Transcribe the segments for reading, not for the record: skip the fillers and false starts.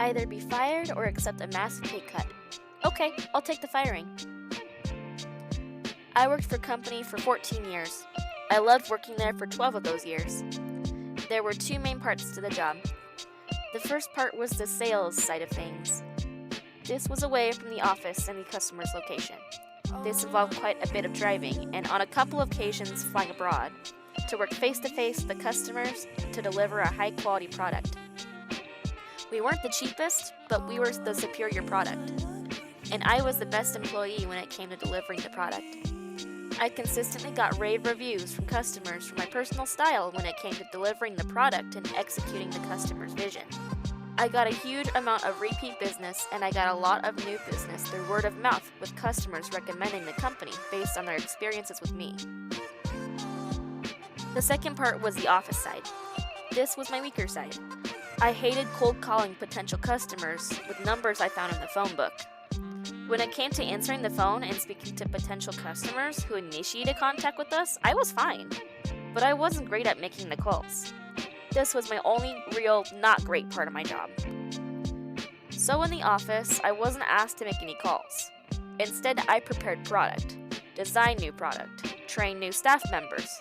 Either be fired or accept a massive pay cut. Okay, I'll take the firing. I worked for a company for 14 years. I loved working there for 12 of those years. There were two main parts to the job. The first part was the sales side of things. This was away from the office and the customer's location. This involved quite a bit of driving, and on a couple of occasions flying abroad, to work face-to-face with the customers to deliver a high-quality product. We weren't the cheapest, but we were the superior product. And I was the best employee when it came to delivering the product. I consistently got rave reviews from customers for my personal style when it came to delivering the product and executing the customer's vision. I got a huge amount of repeat business, and I got a lot of new business through word of mouth, with customers recommending the company based on their experiences with me. The second part was the office side. This was my weaker side. I hated cold calling potential customers with numbers I found in the phone book. When it came to answering the phone and speaking to potential customers who initiated contact with us, I was fine, but I wasn't great at making the calls. This was my only real not great part of my job. So in the office, I wasn't asked to make any calls. Instead, I prepared product, designed new product, trained new staff members.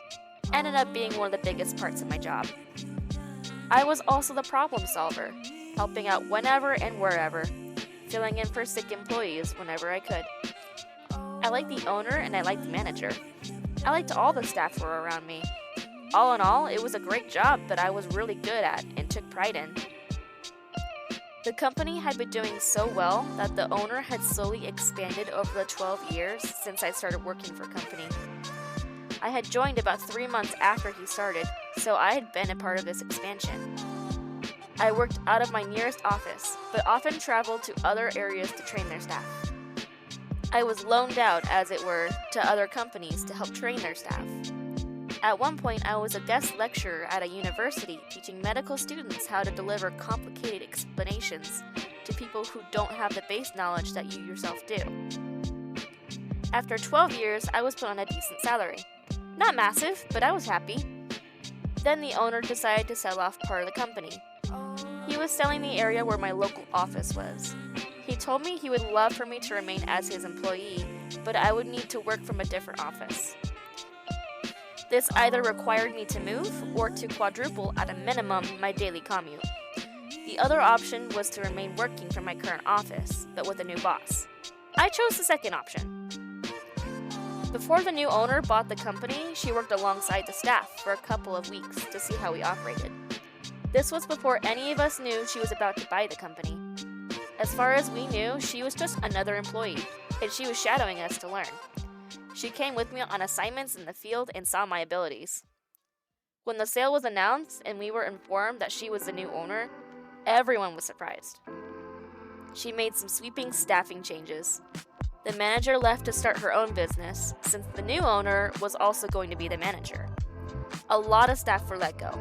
Ended up being one of the biggest parts of my job. I was also the problem solver, helping out whenever and wherever, filling in for sick employees whenever I could. I liked the owner and I liked the manager. I liked all the staff who were around me. All in all, it was a great job that I was really good at and took pride in. The company had been doing so well that the owner had slowly expanded over the 12 years since I started working for the company. I had joined about 3 months after he started, so I had been a part of this expansion. I worked out of my nearest office, but often traveled to other areas to train their staff. I was loaned out, as it were, to other companies to help train their staff. At one point, I was a guest lecturer at a university teaching medical students how to deliver complicated explanations to people who don't have the base knowledge that you yourself do. After 12 years, I was put on a decent salary. Not massive, but I was happy. Then the owner decided to sell off part of the company. He was selling the area where my local office was. He told me he would love for me to remain as his employee, but I would need to work from a different office. This either required me to move or to quadruple at a minimum my daily commute. The other option was to remain working from my current office, but with a new boss. I chose the second option. Before the new owner bought the company, she worked alongside the staff for a couple of weeks to see how we operated. This was before any of us knew she was about to buy the company. As far as we knew, she was just another employee, and she was shadowing us to learn. She came with me on assignments in the field and saw my abilities. When the sale was announced and we were informed that she was the new owner, everyone was surprised. She made some sweeping staffing changes. The manager left to start her own business, since the new owner was also going to be the manager. A lot of staff were let go.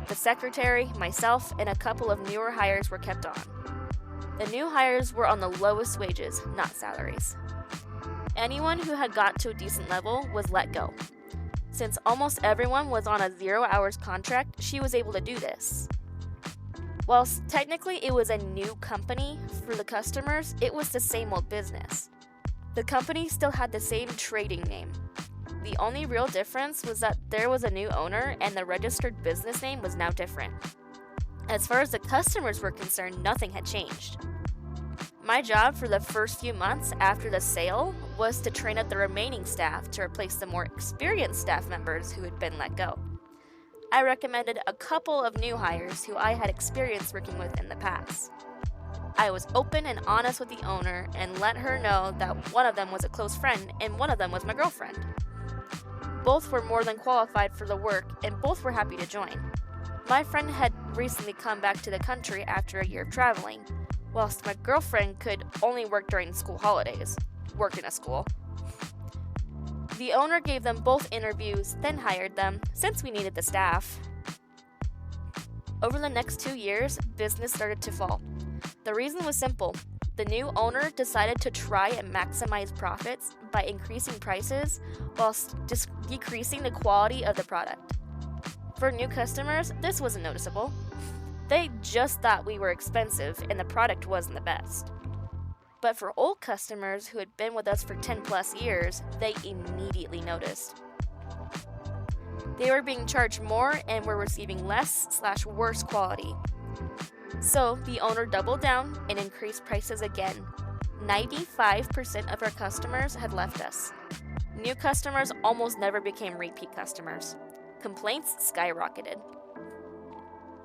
The secretary, myself, and a couple of newer hires were kept on. The new hires were on the lowest wages, not salaries. Anyone who had got to a decent level was let go. Since almost everyone was on a 0 hours contract, she was able to do this. Whilst technically it was a new company for the customers, it was the same old business. The company still had the same trading name. The only real difference was that there was a new owner and the registered business name was now different. As far as the customers were concerned, nothing had changed. My job for the first few months after the sale was to train up the remaining staff to replace the more experienced staff members who had been let go. I recommended a couple of new hires who I had experience working with in the past. I was open and honest with the owner and let her know that one of them was a close friend and one of them was my girlfriend. Both were more than qualified for the work and both were happy to join. My friend had recently come back to the country after a year of traveling, whilst my girlfriend could only work during school holidays, work in a school. The owner gave them both interviews, then hired them, since we needed the staff. Over the next 2 years, business started to fall. The reason was simple. The new owner decided to try and maximize profits by increasing prices whilst decreasing the quality of the product. For new customers, this wasn't noticeable. They just thought we were expensive and the product wasn't the best. But for old customers who had been with us for 10 plus years, they immediately noticed. They were being charged more and were receiving less/worse quality. So the owner doubled down and increased prices again. 95% of our customers had left us. New customers almost never became repeat customers. Complaints skyrocketed.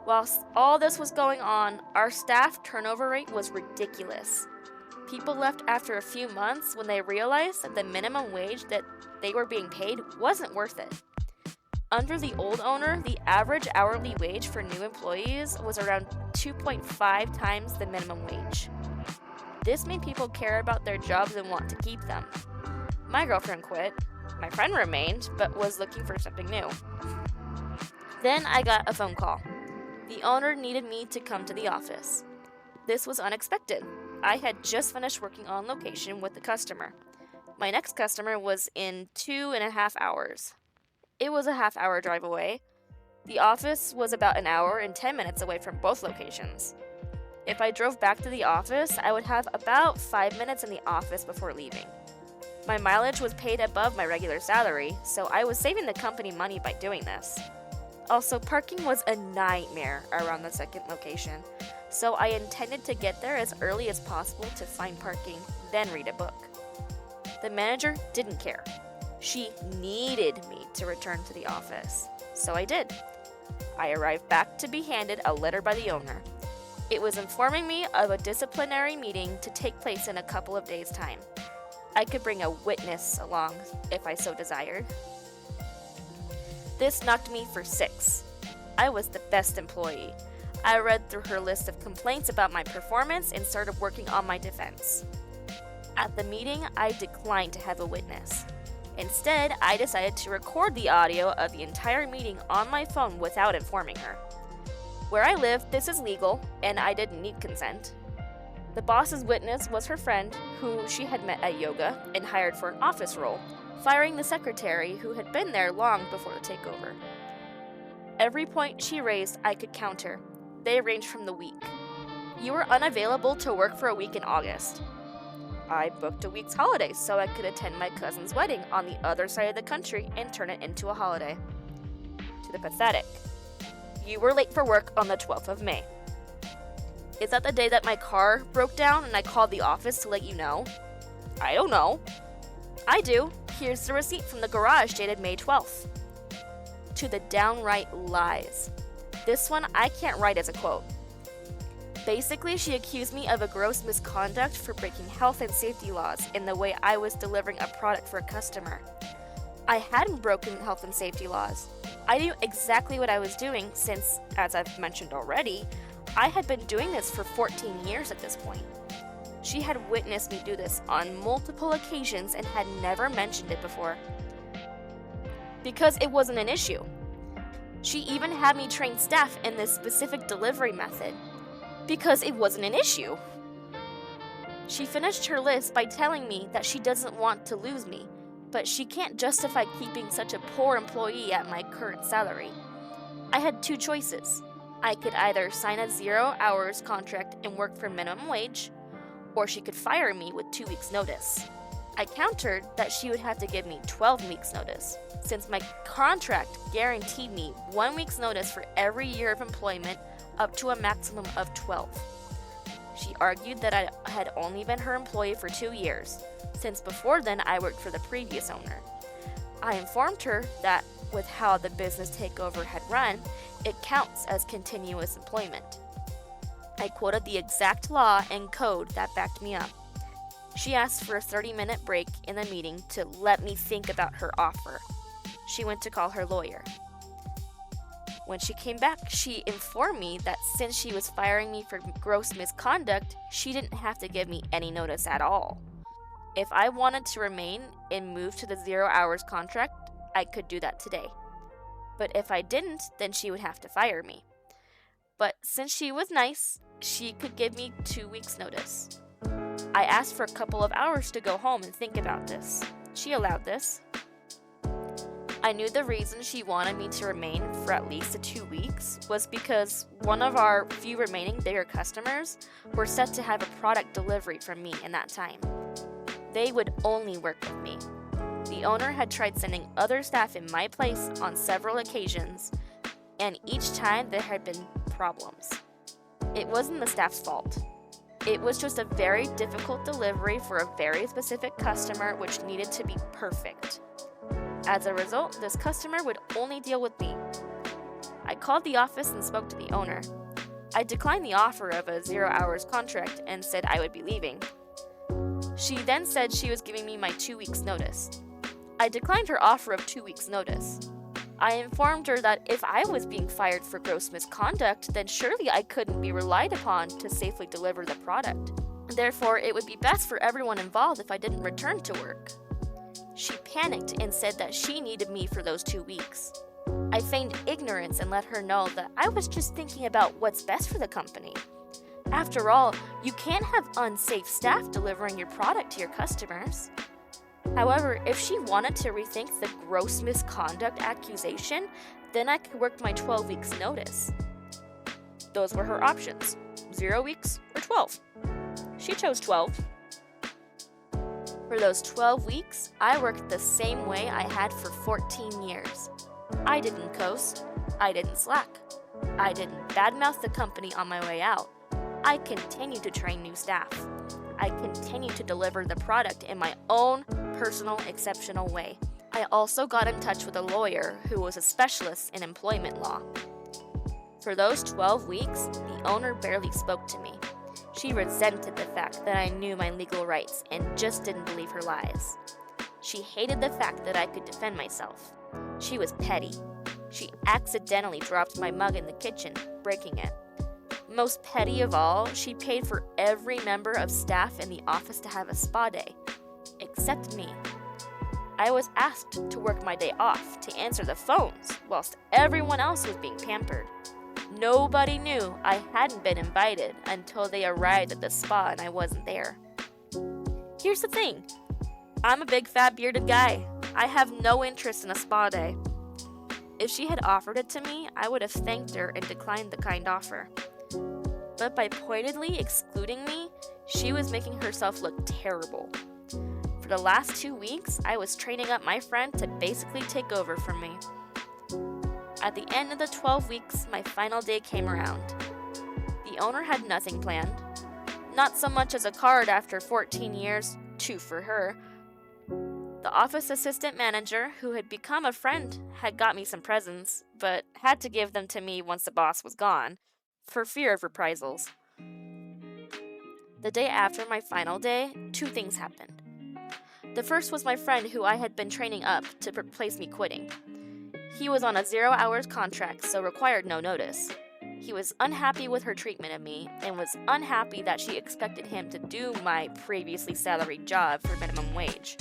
Whilst all this was going on, our staff turnover rate was ridiculous. People left after a few months when they realized that the minimum wage that they were being paid wasn't worth it. Under the old owner, the average hourly wage for new employees was around 2.5 times the minimum wage. This made people care about their jobs and want to keep them. My girlfriend quit. My friend remained, but was looking for something new. Then I got a phone call. The owner needed me to come to the office. This was unexpected. I had just finished working on location with the customer. My next customer was in 2.5 hours. It was a half-hour drive away. The office was about an hour and 10 minutes away from both locations. If I drove back to the office, I would have about 5 minutes in the office before leaving. My mileage was paid above my regular salary, so I was saving the company money by doing this. Also, parking was a nightmare around the second location, so I intended to get there as early as possible to find parking, then read a book. The manager didn't care. She needed me to return to the office, so I did. I arrived back to be handed a letter by the owner. It was informing me of a disciplinary meeting to take place in a couple of days' time. I could bring a witness along if I so desired. This knocked me for 6. I was the best employee. I read through her list of complaints about my performance and started working on my defense. At the meeting, I declined to have a witness. Instead, I decided to record the audio of the entire meeting on my phone without informing her. Where I live, this is legal, and I didn't need consent. The boss's witness was her friend, who she had met at yoga and hired for an office role, firing the secretary who had been there long before the takeover. Every point she raised, I could counter. They ranged from the week. You were unavailable to work for a week in August. I booked a week's holiday so I could attend my cousin's wedding on the other side of the country and turn it into a holiday. To the pathetic. You were late for work on the 12th of May. Is that the day that my car broke down and I called the office to let you know? I don't know. I do. Here's the receipt from the garage dated May 12th. To the downright lies. This one I can't write as a quote. Basically, she accused me of a gross misconduct for breaking health and safety laws in the way I was delivering a product for a customer. I hadn't broken health and safety laws. I knew exactly what I was doing since, as I've mentioned already, I had been doing this for 14 years at this point. She had witnessed me do this on multiple occasions and had never mentioned it before. Because it wasn't an issue. She even had me train staff in this specific delivery method. Because it wasn't an issue. She finished her list by telling me that she doesn't want to lose me, but she can't justify keeping such a poor employee at my current salary. I had 2 choices. I could either sign a 0-hours contract and work for minimum wage, or she could fire me with 2 weeks' notice. I countered that she would have to give me 12 weeks' notice, since my contract guaranteed me 1 week's notice for every year of employment up to a maximum of 12. She argued that I had only been her employee for 2 years, since before then I worked for the previous owner. I informed her that with how the business takeover had run, it counts as continuous employment. I quoted the exact law and code that backed me up. She asked for a 30-minute break in the meeting to let me think about her offer. She went to call her lawyer. When she came back, she informed me that since she was firing me for gross misconduct, she didn't have to give me any notice at all. If I wanted to remain and move to the 0-hours contract, I could do that today. But if I didn't, then she would have to fire me. But since she was nice, she could give me 2 weeks' notice. I asked for a couple of hours to go home and think about this. She allowed this. I knew the reason she wanted me to remain for at least 2 weeks was because one of our few remaining bigger customers were set to have a product delivery from me in that time. They would only work with me. The owner had tried sending other staff in my place on several occasions, and each time there had been problems. It wasn't the staff's fault. It was just a very difficult delivery for a very specific customer which needed to be perfect. As a result, this customer would only deal with me. I called the office and spoke to the owner. I declined the offer of a 0 hours contract and said I would be leaving. She then said she was giving me my 2 weeks notice. I declined her offer of 2 weeks notice. I informed her that if I was being fired for gross misconduct, then surely I couldn't be relied upon to safely deliver the product. Therefore, it would be best for everyone involved if I didn't return to work. She panicked and said that she needed me for those 2 weeks. I feigned ignorance and let her know that I was just thinking about what's best for the company. After all, you can't have unsafe staff delivering your product to your customers. However, if she wanted to rethink the gross misconduct accusation, then I could work my 12 weeks notice. Those were her options, 0 weeks or 12. She chose 12. For those 12 weeks, I worked the same way I had for 14 years. I didn't coast. I didn't slack. I didn't badmouth the company on my way out. I continued to train new staff. I continued to deliver the product in my own personal, exceptional way. I also got in touch with a lawyer who was a specialist in employment law. For those 12 weeks, the owner barely spoke to me. She resented the fact that I knew my legal rights and just didn't believe her lies. She hated the fact that I could defend myself. She was petty. She accidentally dropped my mug in the kitchen, breaking it. Most petty of all, she paid for every member of staff in the office to have a spa day, except me. I was asked to work my day off to answer the phones, whilst everyone else was being pampered. Nobody knew I hadn't been invited until they arrived at the spa and I wasn't there. Here's the thing. I'm a big fat bearded guy. I have no interest in a spa day. If she had offered it to me, I would have thanked her and declined the kind offer. But by pointedly excluding me, she was making herself look terrible. For the last 2 weeks, I was training up my friend to basically take over from me. At the end of the 12 weeks, my final day came around. The owner had nothing planned. Not so much as a card after 14 years, 2 for her. The office assistant manager, who had become a friend, had got me some presents, but had to give them to me once the boss was gone, for fear of reprisals. The day after my final day, 2 things happened. The first was my friend who I had been training up to replace me quitting. He was on a 0 hours contract, so required no notice. He was unhappy with her treatment of me, and was unhappy that she expected him to do my previously salaried job for minimum wage.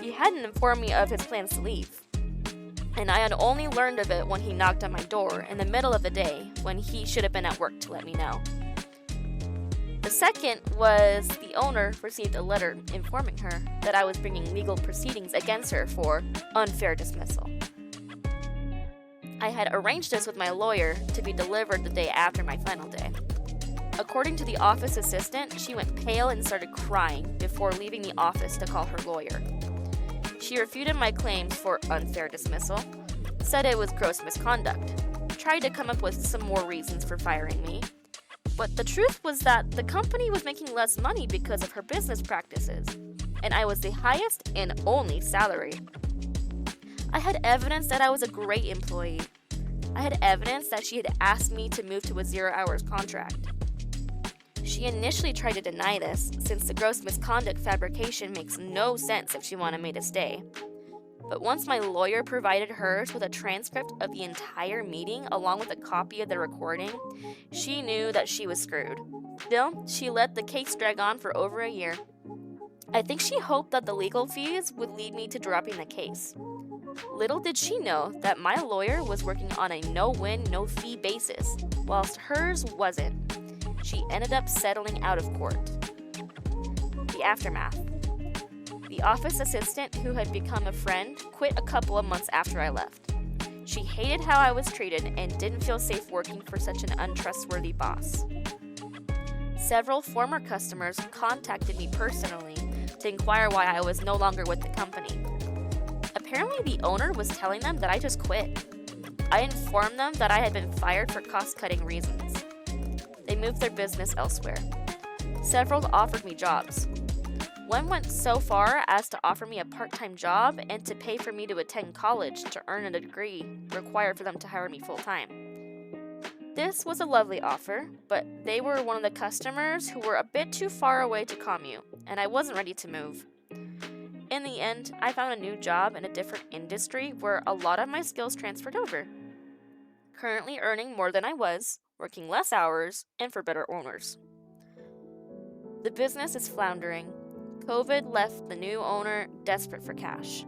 He hadn't informed me of his plans to leave, and I had only learned of it when he knocked on my door in the middle of the day when he should have been at work to let me know. The second was the owner received a letter informing her that I was bringing legal proceedings against her for unfair dismissal. I had arranged this with my lawyer to be delivered the day after my final day. According to the office assistant, she went pale and started crying before leaving the office to call her lawyer. She refuted my claims for unfair dismissal, said it was gross misconduct, tried to come up with some more reasons for firing me. But the truth was that the company was making less money because of her business practices, and I was the highest and only salary. I had evidence that I was a great employee. I had evidence that she had asked me to move to a 0 hours contract. She initially tried to deny this, since the gross misconduct fabrication makes no sense if she wanted me to stay. But once my lawyer provided hers with a transcript of the entire meeting along with a copy of the recording, she knew that she was screwed. Still, she let the case drag on for over a year. I think she hoped that the legal fees would lead me to dropping the case. Little did she know that my lawyer was working on a no-win, no-fee basis, whilst hers wasn't. She ended up settling out of court. The aftermath. The office assistant, who had become a friend, quit a couple of months after I left. She hated how I was treated and didn't feel safe working for such an untrustworthy boss. Several former customers contacted me personally to inquire why I was no longer with the company. Apparently, the owner was telling them that I just quit. I informed them that I had been fired for cost-cutting reasons. They moved their business elsewhere. Several offered me jobs. One went so far as to offer me a part-time job and to pay for me to attend college to earn a degree required for them to hire me full-time. This was a lovely offer, but they were one of the customers who were a bit too far away to commute, and I wasn't ready to move. In the end, I found a new job in a different industry where a lot of my skills transferred over. Currently earning more than I was, working less hours, and for better owners. The business is floundering. COVID left the new owner desperate for cash.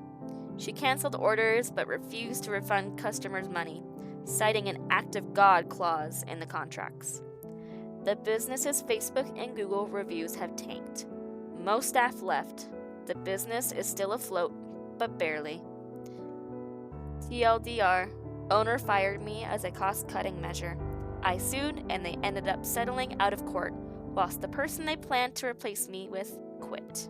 She canceled orders but refused to refund customers' money, citing an act of God clause in the contracts. The business's Facebook and Google reviews have tanked. Most staff left. The business is still afloat, but barely. TLDR, owner fired me as a cost-cutting measure. I sued and they ended up settling out of court, whilst the person they planned to replace me with quit.